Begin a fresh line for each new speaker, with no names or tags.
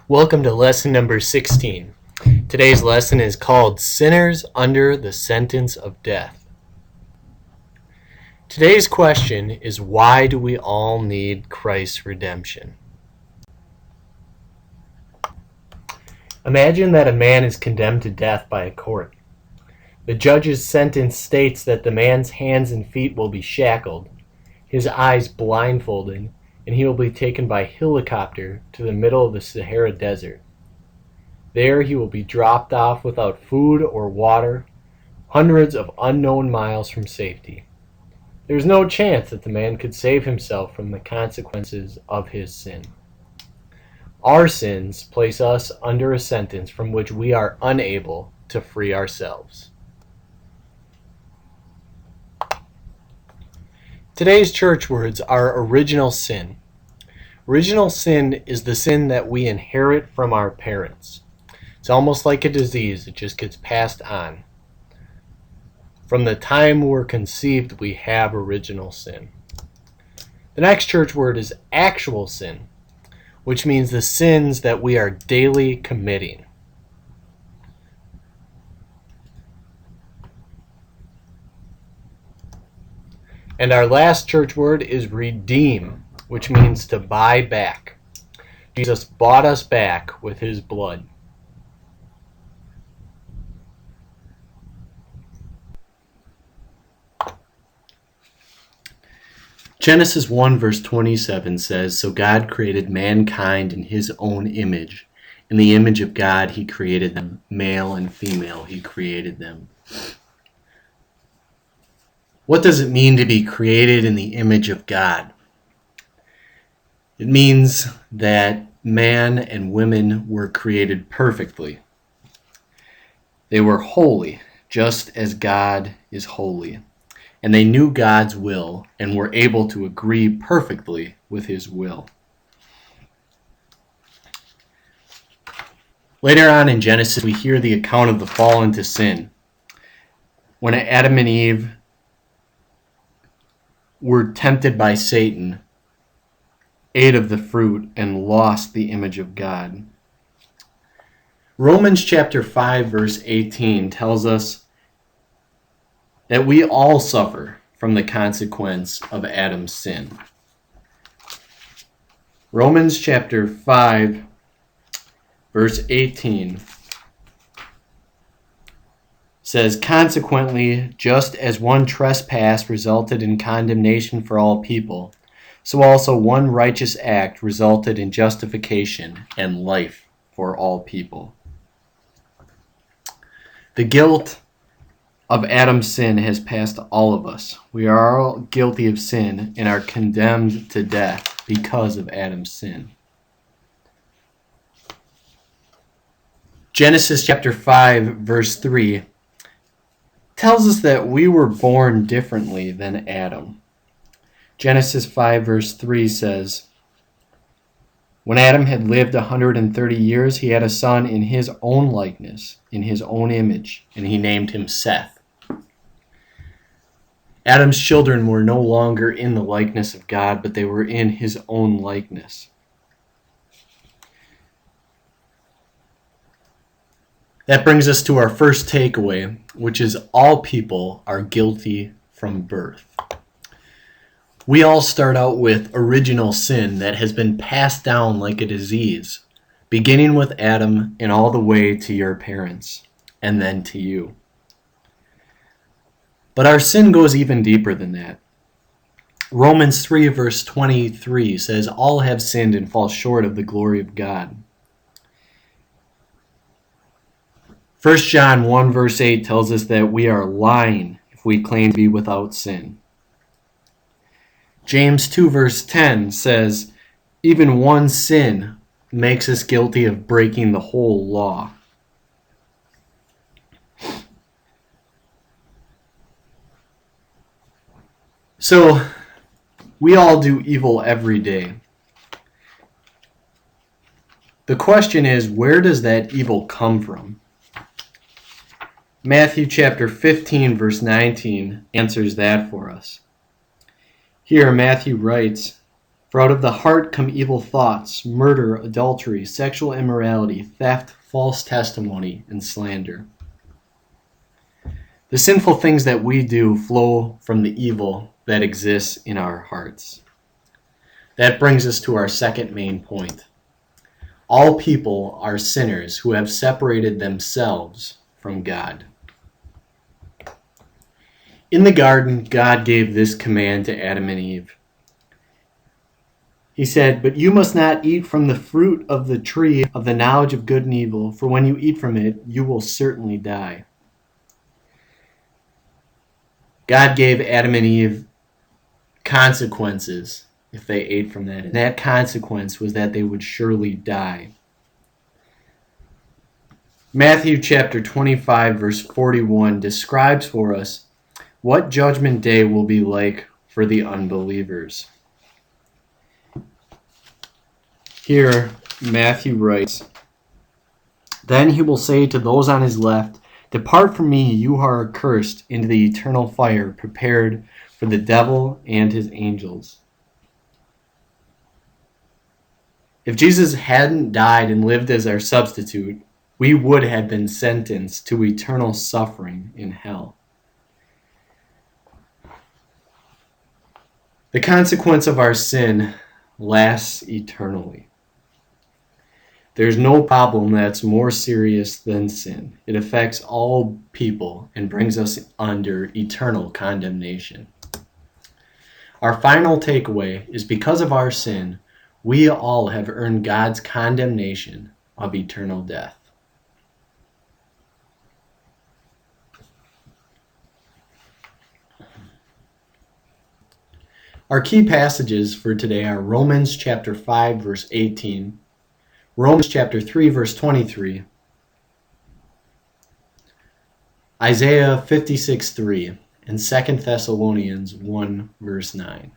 Welcome to lesson number 16. Today's lesson is called Sinners Under the Sentence of Death. Today's question is, why do we all need Christ's redemption? Imagine that a man is condemned to death by a court. The judge's sentence states that the man's hands and feet will be shackled, his eyes blindfolded, and he will be taken by helicopter to the middle of the Sahara Desert. There he will be dropped off without food or water, hundreds of unknown miles from safety. There is no chance that the man could save himself from the consequences of his sin. Our sins place us under a sentence from which we are unable to free ourselves. Today's church words are original sin. Original sin is the sin that we inherit from our parents. It's almost like a disease, it just gets passed on. From the time we're conceived, we have original sin. The next church word is actual sin, which means the sins that we are daily committing. And our last church word is redeem, which means to buy back. Jesus bought us back with his blood. Genesis 1 verse 27 says, "So God created mankind in his own image. In the image of God he created them, male and female he created them." What does it mean to be created in the image of God? It means that man and women were created perfectly. They were holy, just as God is holy. And they knew God's will and were able to agree perfectly with his will. Later on in Genesis, we hear the account of the fall into sin. When Adam and Eve were tempted by Satan, ate of the fruit, and lost the image of God. Romans chapter 5 verse 18 tells us that we all suffer from the consequence of Adam's sin. Romans chapter 5 verse 18 says, "Consequently, just as one trespass resulted in condemnation for all people, so also one righteous act resulted in justification and life for all people." The guilt of Adam's sin has passed all of us. We are all guilty of sin and are condemned to death because of Adam's sin. Genesis chapter 5 verse 3 tells us that we were born differently than Adam. Genesis 5 verse 3 says, "When Adam had lived 130 years, he had a son in his own likeness, in his own image, and he named him Seth." Adam's children were no longer in the likeness of God, but they were in his own likeness. That brings us to our first takeaway, which is all people are guilty from birth. We all start out with original sin that has been passed down like a disease, beginning with Adam and all the way to your parents, and then to you. But our sin goes even deeper than that. Romans 3 verse 23 says, "All have sinned and fall short of the glory of God." 1 John 1 verse 8 tells us that we are lying if we claim to be without sin. James 2 verse 10 says, "Even one sin makes us guilty of breaking the whole law." So, we all do evil every day. The question is, where does that evil come from? Matthew chapter 15 verse 19 answers that for us. Here Matthew writes, For out of the heart come evil thoughts, murder, adultery, sexual immorality, theft, false testimony, and slander. The sinful things that we do flow from the evil that exists in our hearts. That brings us to our second main point. All people are sinners who have separated themselves from God. In the garden, God gave this command to Adam and Eve. He said, "But you must not eat from the fruit of the tree of the knowledge of good and evil, for when you eat from it, you will certainly die." God gave Adam and Eve consequences if they ate from that. And that consequence was that they would surely die. Matthew chapter 25, verse 41 describes for us what judgment day will be like for the unbelievers. Here, Matthew writes, "Then he will say to those on his left, 'Depart from me, you who are accursed, into the eternal fire prepared for the devil and his angels.'" If Jesus hadn't died and lived as our substitute, we would have been sentenced to eternal suffering in hell. The consequence of our sin lasts eternally. There's no problem that's more serious than sin. It affects all people and brings us under eternal condemnation. Our final takeaway is because of our sin, we all have earned God's condemnation of eternal death. Our key passages for today are Romans chapter 5, verse 18, Romans chapter 3, verse 23, Isaiah 56:3, and 2 Thessalonians 1, verse 9.